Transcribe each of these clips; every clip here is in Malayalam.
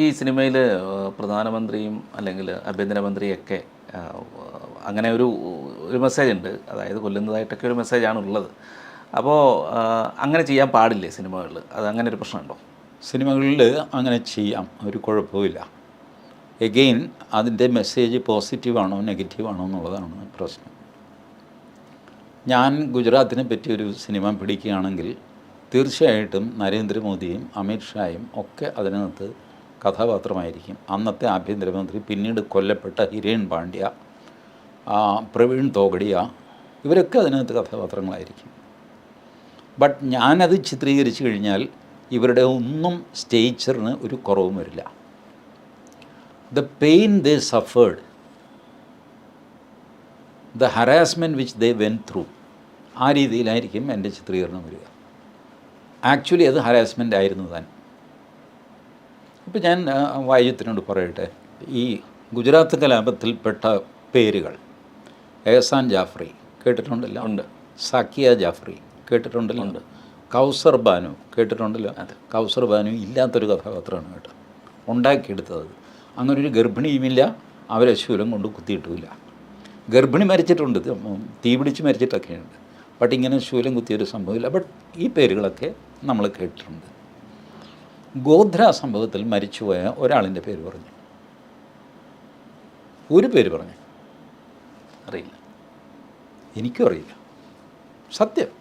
ഈ സിനിമയിൽ പ്രധാനമന്ത്രിയും അല്ലെങ്കിൽ ആഭ്യന്തരമന്ത്രിയൊക്കെ അങ്ങനെ ഒരു മെസ്സേജ് ഉണ്ട്, അതായത് കൊല്ലുന്നതായിട്ടൊക്കെ ഒരു മെസ്സേജാണ് ഉള്ളത്. അപ്പോൾ അങ്ങനെ ചെയ്യാൻ പാടില്ലേ സിനിമകളിൽ? അത് അങ്ങനെ ഒരു പ്രശ്നമുണ്ടോ? സിനിമകളിൽ അങ്ങനെ ചെയ്യാം, ഒരു കുഴപ്പമില്ല. എഗെയിൻ അതിൻ്റെ മെസ്സേജ് പോസിറ്റീവാണോ നെഗറ്റീവാണോ എന്നുള്ളതാണ് പ്രശ്നം. ഞാൻ ഗുജറാത്തിനെ പറ്റി ഒരു സിനിമ പിടിക്കുകയാണെങ്കിൽ തീർച്ചയായിട്ടും നരേന്ദ്രമോദിയും അമിത്ഷായും ഒക്കെ അതിനകത്ത് കഥാപാത്രമായിരിക്കും. അന്നത്തെ ആഭ്യന്തരമന്ത്രി, പിന്നീട് കൊല്ലപ്പെട്ട ഹിരേൻ പാണ്ഡ്യ, പ്രവീൺ തോഗഡിയ, ഇവരൊക്കെ അതിനകത്ത് കഥാപാത്രങ്ങളായിരിക്കും. ബട്ട് ഞാനത് ചിത്രീകരിച്ചു കഴിഞ്ഞാൽ ഇവരുടെ ഒന്നും സ്റ്റേച്ചറിന് ഒരു കുറവും വരില്ല. The pain they suffered, the harassment which they went through, ആ രീതിയിലായിരിക്കും എൻ്റെ ചിത്രീകരണം വരിക. ആക്ച്വലി അത് ഹറാസ്മെൻ്റ് ആയിരുന്നു താൻ. ഇപ്പോൾ ഞാൻ വായുത്തിനോട് പറയട്ടെ, ഈ ഗുജറാത്ത് കലാപത്തിൽപ്പെട്ട പേരുകൾ, എഹ്സാൻ ജാഫ്രി കേട്ടിട്ടുണ്ടല്ലോ? ഉണ്ട്. സാക്കിയ ജാഫ്രി കേട്ടിട്ടുണ്ടല്ലോ? ഉണ്ട്. കൗസർ ബാനു കേട്ടിട്ടുണ്ടല്ലോ? കൗസർ ബാനു ഇല്ലാത്തൊരു കഥാപാത്രമാണ് കേട്ടോ, ഉണ്ടാക്കിയെടുത്തത്. അങ്ങനൊരു ഗർഭിണിയുമില്ല, അവരെ ശൂലം കൊണ്ട് കുത്തിയിട്ടുമില്ല. ഗർഭിണി മരിച്ചിട്ടുണ്ട്, തീ പിടിച്ച് മരിച്ചിട്ടൊക്കെയുണ്ട്, ബട്ട് ഇങ്ങനെ ശൂലം കുത്തിയൊരു സംഭവമില്ല. ബട്ട് ഈ പേരുകളൊക്കെ നമ്മൾ കേട്ടിട്ടുണ്ട്. ഗോധ്ര സംഭവത്തിൽ മരിച്ചുപോയ ഒരാളിൻ്റെ പേര് പറഞ്ഞു, ഒരു പേര് പറഞ്ഞു, അറിയില്ല. എനിക്കും അറിയില്ല, സത്യം.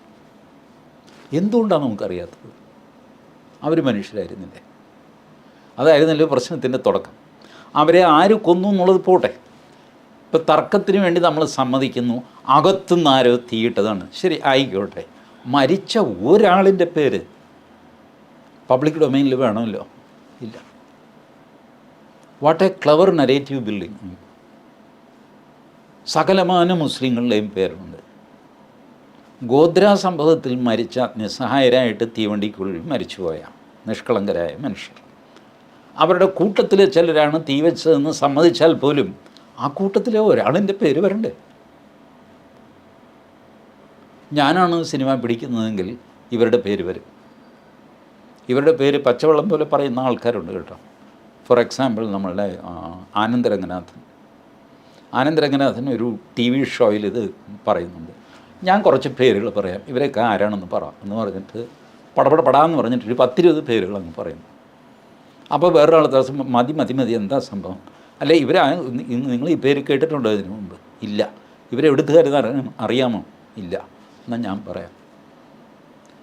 എന്തുകൊണ്ടാണ് നമുക്കറിയാത്തത്? അവർ മനുഷ്യരായിരുന്നില്ലേ? അതായിരുന്നല്ലോ പ്രശ്നത്തിൻ്റെ തുടക്കം. അവരെ ആര് കൊന്നു എന്നുള്ളത് പോട്ടെ, ഇപ്പോൾ തർക്കത്തിന് വേണ്ടി നമ്മൾ സമ്മതിക്കുന്നു, അകത്തുനിന്ന് ആരോ തീയിട്ടതാണ്, ശരി ആയിക്കോട്ടെ. മരിച്ച ഒരാളിൻ്റെ പേര് പബ്ലിക് ഡൊമൈനിൽ വേണമല്ലോ? ഇല്ല. What A clever narrative building. സകലമാന മുസ്ലിങ്ങളുടെയും പേരുണ്ട്. ഗോധ്ര സംഭവത്തിൽ മരിച്ച നിസ്സഹായരായിട്ട് തീവണ്ടിക്കുള്ളിൽ മരിച്ചുപോയ നിഷ്കളങ്കരായ മനുഷ്യർ, അവരുടെ കൂട്ടത്തിൽ ചിലരാണ് തീ വെച്ചതെന്ന് സമ്മതിച്ചാൽ പോലും ആ കൂട്ടത്തിലെ ഒരാളിൻ്റെ പേര് വരണ്ടേ? ഞാനാണ് സിനിമ പിടിക്കുന്നതെങ്കിൽ ഇവരുടെ പേര് വരും. ഇവരുടെ പേര് പച്ചവെള്ളം പോലെ പറയുന്ന ആൾക്കാരുണ്ട് കേട്ടോ. ഫോർ എക്സാമ്പിൾ നമ്മളുടെ ആനന്ദരംഗനാഥൻ ഒരു ടി വി ഷോയിൽ ഇത് പറയുന്നുണ്ട്. ഞാൻ കുറച്ച് പേരുകൾ പറയാം, ഇവരൊക്കെ ആരാണെന്ന് പറ എന്ന് പറഞ്ഞിട്ട് പടപടപടാന്ന് പറഞ്ഞിട്ട് ഒരു 10-20 പേരുകൾ അങ്ങ് പറയുന്നു. അപ്പോൾ വേറൊരാൾ ദിവസം മതി എന്താ സംഭവം? അല്ലെ നിങ്ങൾ ഈ പേര് കേട്ടിട്ടുണ്ടോ ഇതിനു മുമ്പ്? ഇല്ല. ഇവരെവിടുത്തുകാരെന്ന് അറിയാമോ? ഇല്ല. എന്നാൽ ഞാൻ പറയാം.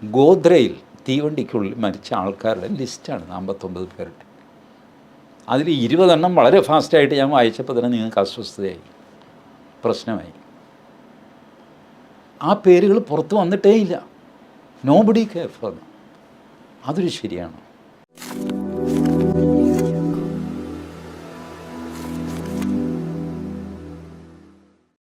ഗോധ്രയിൽ തീവണ്ടിക്കുള്ളിൽ മരിച്ച ആൾക്കാരുടെ ലിസ്റ്റാണ് 59 പേരുടെ. അതിൽ 20 എണ്ണം വളരെ ഫാസ്റ്റായിട്ട് ഞാൻ വായിച്ചപ്പോൾ തന്നെ നിങ്ങൾക്ക് അസ്വസ്ഥതയായി, പ്രശ്നമായി. ആ പേരുകൾ പുറത്ത് വന്നിട്ടേ ഇല്ല. Nobody care for them. അതൊരു ശരിയാണ്.